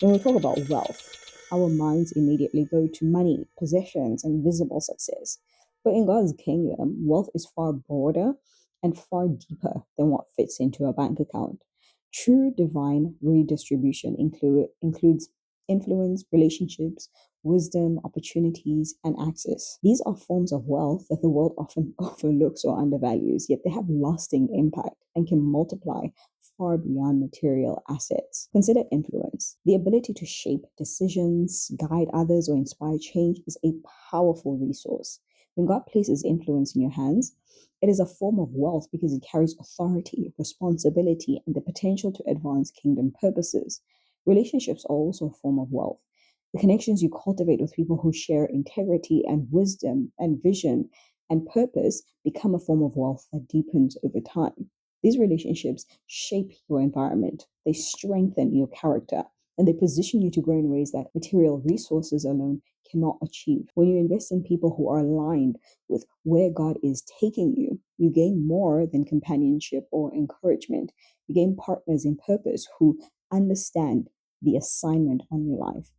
When we talk about wealth, our minds immediately go to money, possessions, and visible success. But in God's kingdom, wealth is far broader and far deeper than what fits into a bank account. True divine redistribution includes influence, relationships, wisdom, opportunities, and access. These are forms of wealth that the world often overlooks or undervalues, yet they have lasting impact and can multiply far beyond material assets. Consider influence. The ability to shape decisions, guide others, or inspire change is a powerful resource. When God places influence in your hands, it is a form of wealth because it carries authority, responsibility, and the potential to advance kingdom purposes. Relationships are also a form of wealth. The connections you cultivate with people who share integrity and wisdom and vision and purpose become a form of wealth that deepens over time. These relationships shape your environment, they strengthen your character, and they position you to grow in ways that material resources alone cannot achieve. When you invest in people who are aligned with where God is taking you, you gain more than companionship or encouragement. You gain partners in purpose who understand the assignment on your life.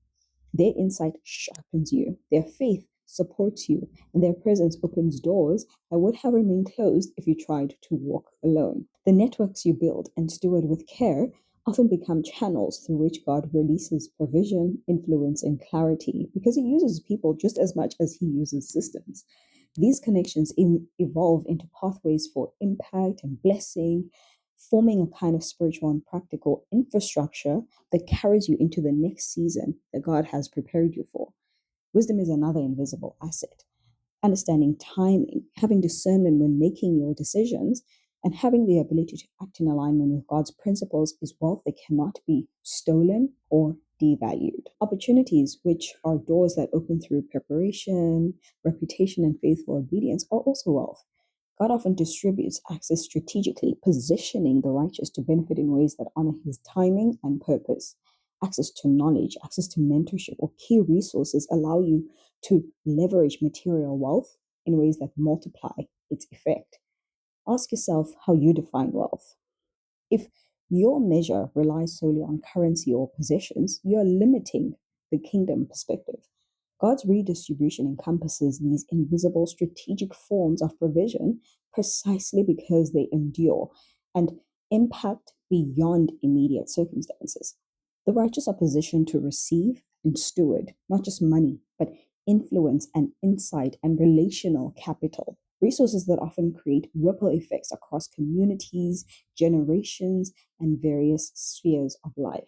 Their insight sharpens you, their faith supports you, and their presence opens doors that would have remained closed if you tried to walk alone. The networks you build and steward with care often become channels through which God releases provision, influence, and clarity because He uses people just as much as He uses systems. These connections evolve into pathways for impact and blessing, forming a kind of spiritual and practical infrastructure that carries you into the next season that God has prepared you for. Wisdom is another invisible asset. Understanding timing, having discernment when making your decisions, and having the ability to act in alignment with God's principles is wealth that cannot be stolen or devalued. Opportunities, which are doors that open through preparation, reputation, and faithful obedience, are also wealth. God often distributes access strategically, positioning the righteous to benefit in ways that honor His timing and purpose. Access to knowledge, access to mentorship, or key resources allow you to leverage material wealth in ways that multiply its effect. Ask yourself how you define wealth. If your measure relies solely on currency or possessions, you're limiting the kingdom perspective. God's redistribution encompasses these invisible strategic forms of provision precisely because they endure and impact beyond immediate circumstances. The righteous are positioned to receive and steward not just money, but influence and insight and relational capital. Resources that often create ripple effects across communities, generations, and various spheres of life.